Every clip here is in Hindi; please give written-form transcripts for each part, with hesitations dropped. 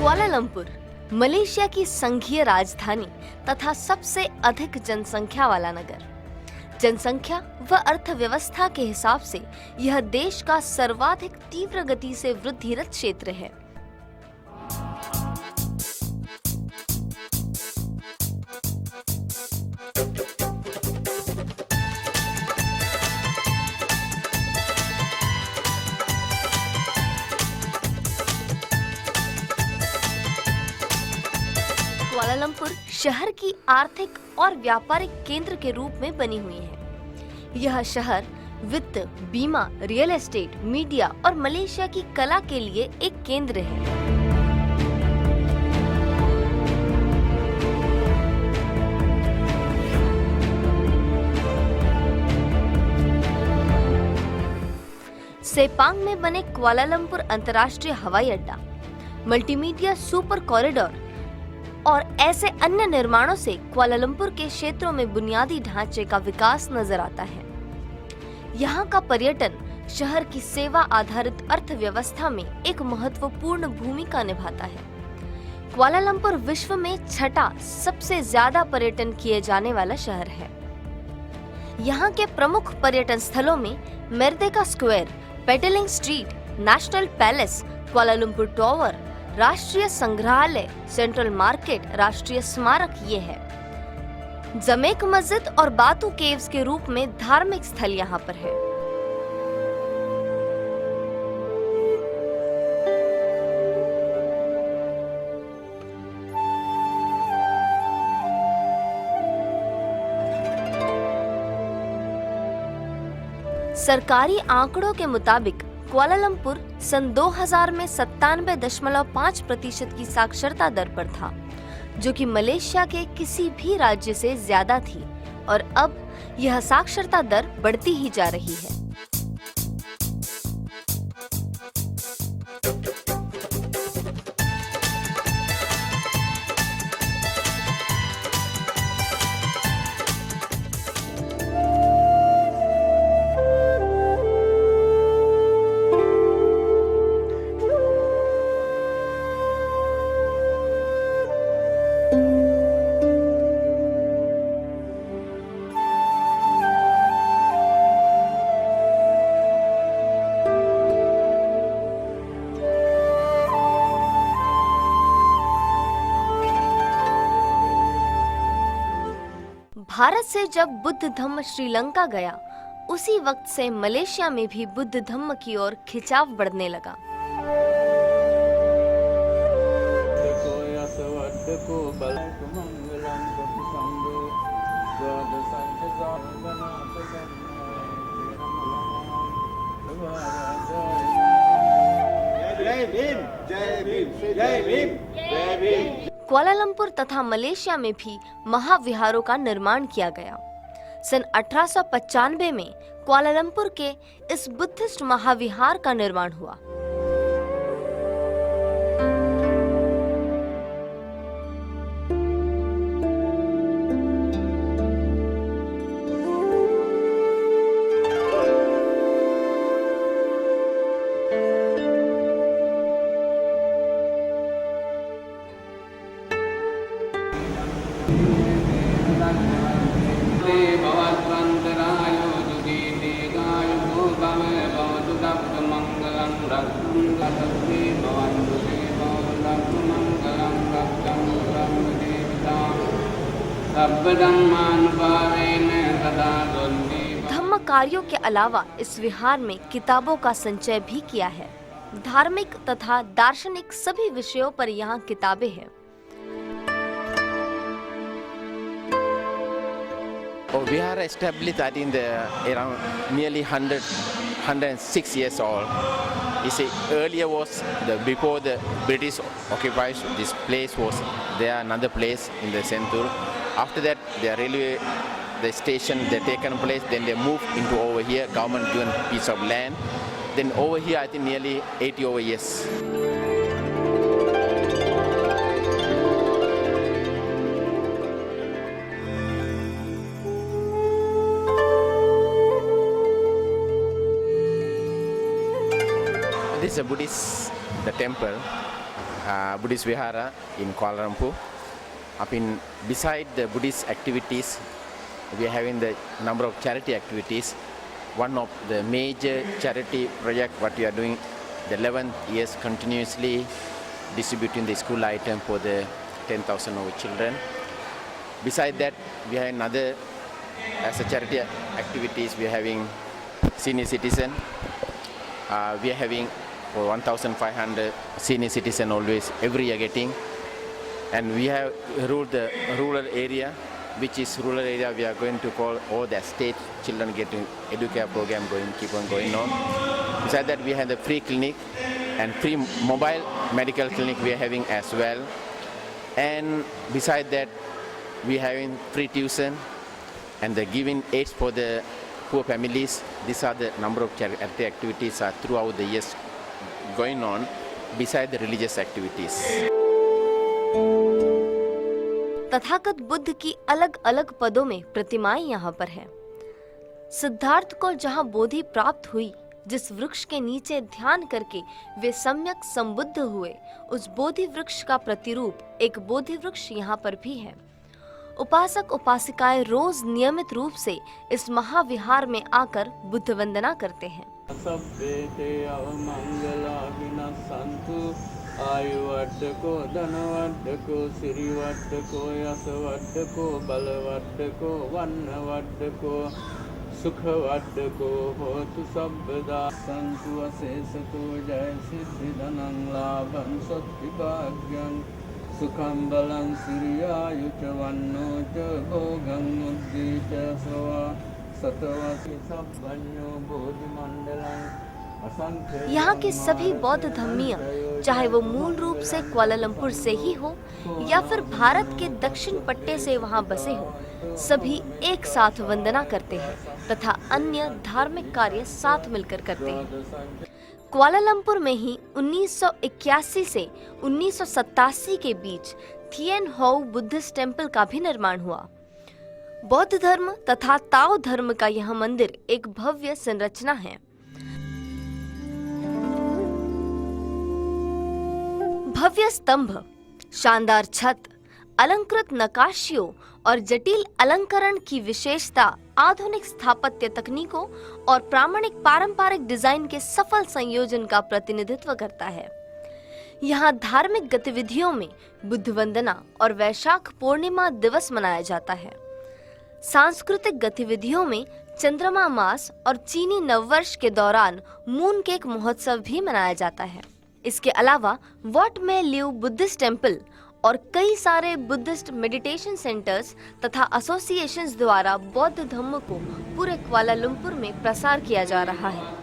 कुआलालंपुर मलेशिया की संघीय राजधानी तथा सबसे अधिक जनसंख्या वाला नगर। जनसंख्या व अर्थव्यवस्था के हिसाब से यह देश का सर्वाधिक तीव्र गति से वृद्धिरत क्षेत्र है। कुआलालंपुर शहर की आर्थिक और व्यापारिक केंद्र के रूप में बनी हुई है। यह शहर वित्त, बीमा, रियल एस्टेट, मीडिया और मलेशिया की कला के लिए एक केंद्र है। सेपांग में बने कुआलालंपुर अंतर्राष्ट्रीय हवाई अड्डा, मल्टीमीडिया सुपर कॉरिडोर और ऐसे अन्य निर्माणों से कुआलालंपुर के क्षेत्रों में बुनियादी ढांचे का विकास नजर आता है। यहाँ का पर्यटन शहर की सेवा आधारित अर्थव्यवस्था में एक महत्वपूर्ण भूमिका निभाता है। कुआलालंपुर विश्व में छठा सबसे ज्यादा पर्यटन किए जाने वाला शहर है। यहाँ के प्रमुख पर्यटन स्थलों में Merdeka Square, Petaling Street, National Palace, Kuala Lumpur Tower, राष्ट्रीय संग्रहालय, सेंट्रल मार्केट, राष्ट्रीय स्मारक ये है। जमेक मस्जिद और बातू केव्स के रूप में धार्मिक स्थल यहाँ पर है। सरकारी आंकड़ों के मुताबिक कुआलालंपुर सन 2000 में 97.5% की साक्षरता दर पर था, जो कि मलेशिया के किसी भी राज्य से ज्यादा थी और अब यह साक्षरता दर बढ़ती ही जा रही है। भारत से जब बुद्ध धम्म श्रीलंका गया, उसी वक्त से मलेशिया में भी बुद्ध धम्म की ओर खिंचाव बढ़ने लगा। कुआलालंपुर तथा मलेशिया में भी महाविहारों का निर्माण किया गया। सन 1895 में कुआलालंपुर के इस बुद्धिस्ट महाविहार का निर्माण हुआ। धम्म कार्यों के अलावा इस विहार में किताबों का संचय भी किया है। धार्मिक तथा दार्शनिक सभी विषयों पर यहाँ किताबें हैं। Vihara established that in the around nearly 106 years old. You see, earlier was before the British occupied this place was there another place in the center. After that, the station they taken place. Then they moved into over here. Government given piece of land. Then over here, I think nearly 80 over years. This is a Buddhist the temple. Buddhist Vihara in Kuala Lumpur. Beside the Buddhist activities, we are having the number of charity activities. One of the major charity project what we are doing the 11th years continuously distributing the school item for the 10,000 over children. Beside that, we have another as a charity activities. We are having senior citizen. We are having for 1,500 senior citizen always every year getting, and we have ruled the rural area, which is rural area we are going to call all the state children getting educare program keep on going on. Besides that, we have the free clinic and free mobile medical clinic we are having as well. And beside that, we are having free tuition and the giving aids for the poor families. These are the number of charity activities are throughout the years going on beside the religious activities. Tathagata Buddha की अलग अलग पदों में प्रतिमाएं यहाँ पर है। सिद्धार्थ को जहाँ बोधि प्राप्त हुई, जिस वृक्ष के नीचे ध्यान करके वे सम्यक संबुद्ध हुए, उस बोधि वृक्ष का प्रतिरूप एक बोधि वृक्ष यहाँ पर भी है। उपासक उपासिकाएं रोज नियमित रूप से इस महाविहार में आकर बुद्ध वंदना करते हैं। आयुवड्डको धनवड्डको सिरिवड्डको यशवड्डको बलवड्डको वन्नवड्डको सुखवड्डको होतु सर्वदा सन्तु अशेषतो जय सिद्धिधनं लाभं सद्विभाग्यं सुखं बलं सिरियायुच वन्नो च भोगं मुक्ति च सवा सतवसि सब्बन्यो बोधिमण्डलं। यहाँ के सभी बौद्ध धम्मियाँ, चाहे वो मूल रूप से कुआलालंपुर से ही हो या फिर भारत के दक्षिण पट्टे से वहाँ बसे हो, सभी एक साथ वंदना करते हैं तथा अन्य धार्मिक कार्य साथ मिलकर करते हैं। कुआलालंपुर में ही 1981 से 1987 के बीच थिएन होउ बुद्धिस्ट टेम्पल का भी निर्माण हुआ। बौद्ध धर्म तथा ताओ धर्म का यह मंदिर एक भव्य संरचना है। भव्य स्तंभ, शानदार छत, अलंकृत नकाशियों और जटिल अलंकरण की विशेषता आधुनिक स्थापत्य तकनीकों और प्रामाणिक पारंपरिक डिजाइन के सफल संयोजन का प्रतिनिधित्व करता है। यहाँ धार्मिक गतिविधियों में बुद्ध वंदना और वैशाख पूर्णिमा दिवस मनाया जाता है। सांस्कृतिक गतिविधियों में चंद्रमा मास और चीनी नववर्ष के दौरान मून केक महोत्सव भी मनाया जाता है। इसके अलावा what may live Buddhist temple और कई सारे बुद्धिस्ट मेडिटेशन सेंटर्स तथा एसोसिएशंस द्वारा बौद्ध धर्म को पूरे कुआलालंपुर में प्रसार किया जा रहा है।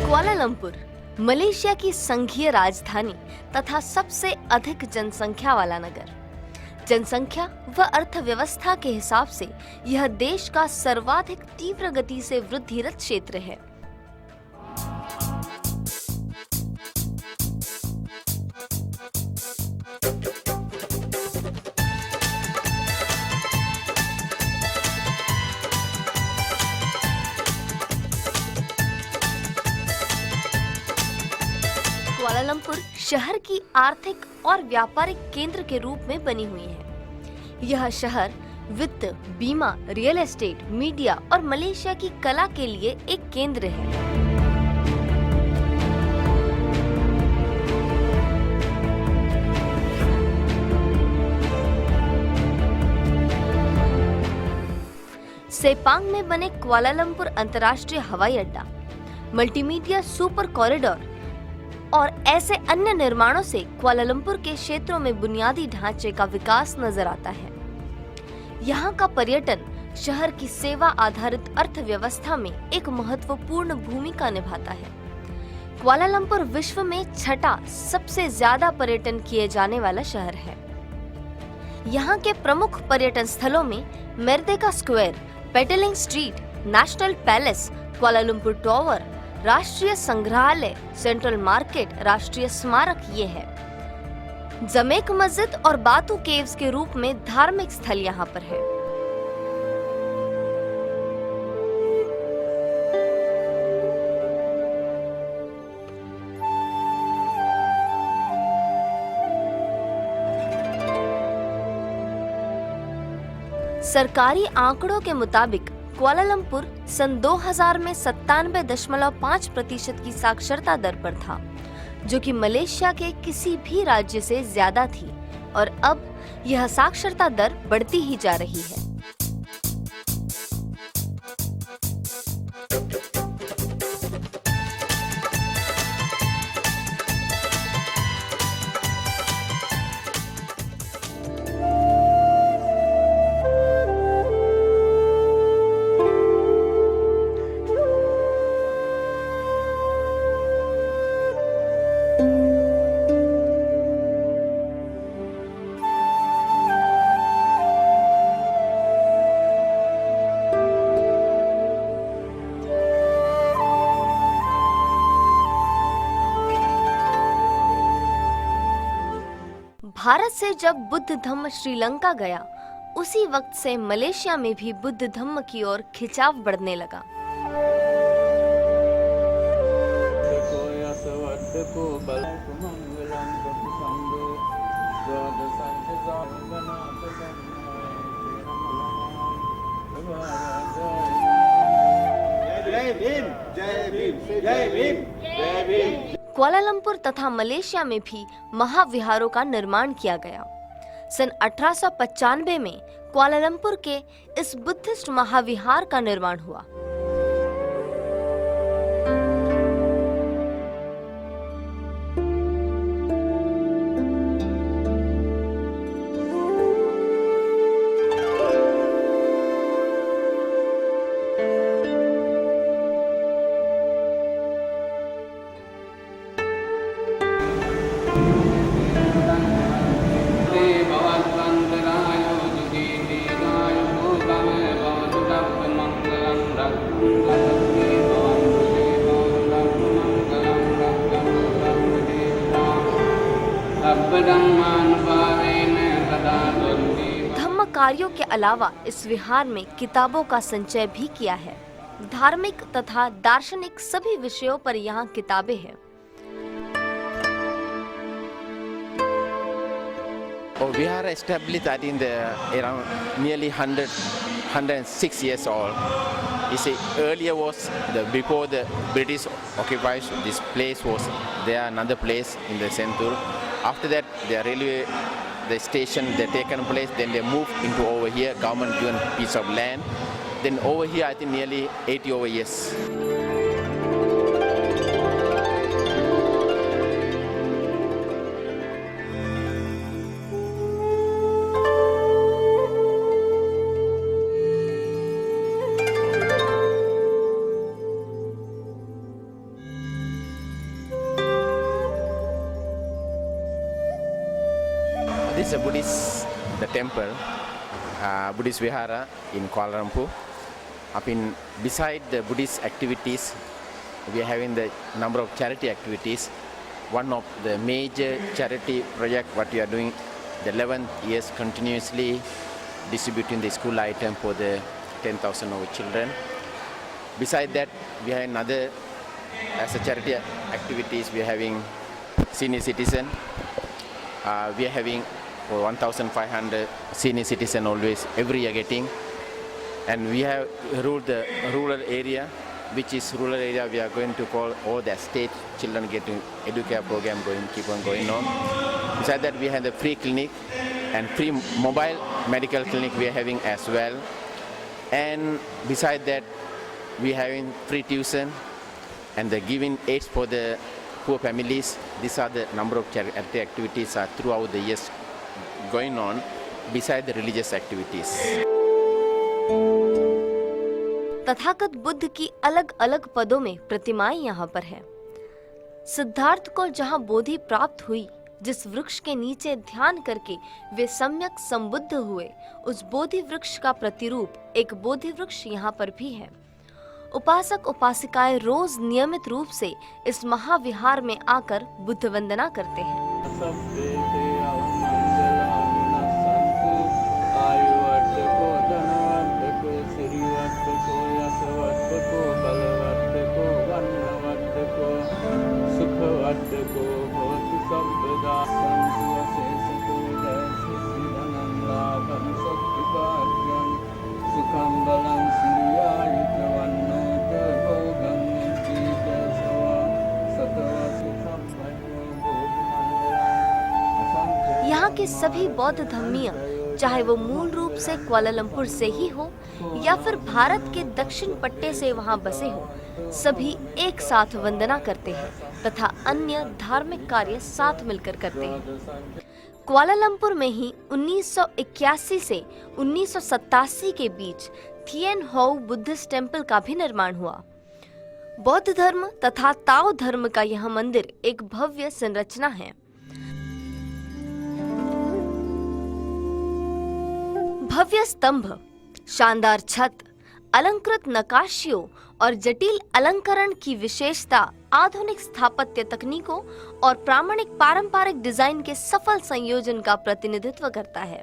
कुआलालंपुर मलेशिया की संघीय राजधानी तथा सबसे अधिक जनसंख्या वाला नगर। जनसंख्या व अर्थव्यवस्था के हिसाब से यह देश का सर्वाधिक तीव्र गति से वृद्धिरत क्षेत्र है। कुआलालंपुर शहर की आर्थिक और व्यापारिक केंद्र के रूप में बनी हुई है। यह शहर वित्त, बीमा, रियल एस्टेट, मीडिया और मलेशिया की कला के लिए एक केंद्र है। सेपांग में बने कुआलालंपुर अंतर्राष्ट्रीय हवाई अड्डा, मल्टीमीडिया सुपर कॉरिडोर और ऐसे अन्य निर्माणों से कुआलालंपुर के क्षेत्रों में बुनियादी ढांचे का विकास नजर आता है। यहाँ का पर्यटन शहर की सेवा आधारित अर्थव्यवस्था में एक महत्वपूर्ण भूमिका निभाता है। कुआलालंपुर विश्व में छठा सबसे ज्यादा पर्यटन किए जाने वाला शहर है। यहाँ के प्रमुख पर्यटन स्थलों में Merdeka Square, Petaling Street, National Palace, Kuala Lumpur Tower, राष्ट्रीय संग्रहालय, सेंट्रल मार्केट, राष्ट्रीय स्मारक ये है। जमेक मस्जिद और बातू केव्स के रूप में धार्मिक स्थल यहाँ पर है। सरकारी आंकड़ों के मुताबिक कुआलालंपुर सन 2000 में 97.5% की साक्षरता दर पर था, जो कि मलेशिया के किसी भी राज्य से ज्यादा थी और अब यह साक्षरता दर बढ़ती ही जा रही है। भारत से जब बुद्ध धम्म श्रीलंका गया, उसी वक्त से मलेशिया में भी बुद्ध धम्म की ओर खिंचाव बढ़ने लगा। कुआलालंपुर तथा मलेशिया में भी महाविहारों का निर्माण किया गया। सन 1895 में कुआलालंपुर के इस बुद्धिस्ट महाविहार का निर्माण हुआ। धम्म कार्यों के अलावा इस विहार में किताबों का संचय भी किया है। धार्मिक तथा दार्शनिक सभी विषयों पर यहाँ किताबें हैं। Vihara established that in the around nearly 106 years old. You see, earlier was before the British occupied this place was there another place in the center. After that, the railway, the station, they taken place. Then they moved into over here. Government given piece of land. Then over here, I think nearly 80 over years. This is a Buddhist temple, Buddhist Vihara in Kuala Lumpur. Beside the Buddhist activities, we are having the number of charity activities. One of the major charity project what we are doing, the 11th years continuously distributing the school item for the 10,000 of children. Beside that, we have another as a charity activities. We are having senior citizen. We are having for 1,500 senior citizen always every year getting. And we have ruled the rural area, which is rural area we are going to call all the state children getting educare program keep on going on. Besides that, we have the free clinic and free mobile medical clinic we are having as well. And beside that, we are having free tuition and the giving aids for the poor families. These are the number of charity activities are throughout the years going on beside the religious activities. Tathagata Buddha की अलग अलग पदों में प्रतिमाएं यहाँ पर है। सिद्धार्थ को जहाँ बोधि प्राप्त हुई, जिस वृक्ष के नीचे ध्यान करके वे सम्यक संबुद्ध हुए, उस बोधि वृक्ष का प्रतिरूप एक बोधि वृक्ष यहाँ पर भी है। उपासक उपासिकाएं रोज नियमित रूप से इस महाविहार में आकर बुद्ध वंदना करते हैं। यहाँ के सभी बौद्ध धम्मियाँ, चाहे वो मूल रूप से कुआलालंपुर से ही हो या फिर भारत के दक्षिण पट्टे से वहाँ बसे हो, सभी एक साथ वंदना करते हैं तथा अन्य धार्मिक कार्य साथ मिलकर करते हैं। कुआलालंपुर में ही 1981 से 1987 के बीच थिएन होउ बुद्धिस्ट टेम्पल का भी निर्माण हुआ। बौद्ध धर्म तथा ताओ धर्म का यह मंदिर एक भव्य संरचना है। भव्य स्तंभ, शानदार छत, अलंकृत नकाशियों और जटिल अलंकरण की विशेषता आधुनिक स्थापत्य तकनीकों और प्रामाणिक पारंपरिक डिजाइन के सफल संयोजन का प्रतिनिधित्व करता है।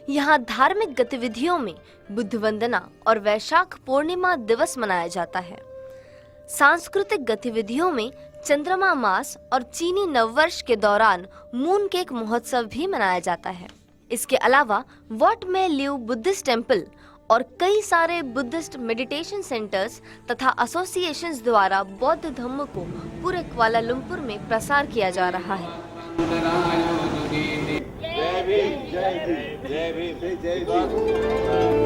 यहाँ धार्मिक गतिविधियों में बुद्ध वंदना और वैशाख पूर्णिमा दिवस मनाया जाता है। सांस्कृतिक गतिविधियों में चंद्रमा मास और चीनी नववर्ष के दौरान मून केक महोत्सव भी मनाया जाता है। इसके अलावा what may live Buddhist temple और कई सारे बुद्धिस्ट मेडिटेशन सेंटर्स तथा एसोसिएशंस द्वारा बौद्ध धर्म को पूरे कुआलालंपुर में प्रसार किया जा रहा है। जय भीम, जय भीम, जय भीम, जय भीम।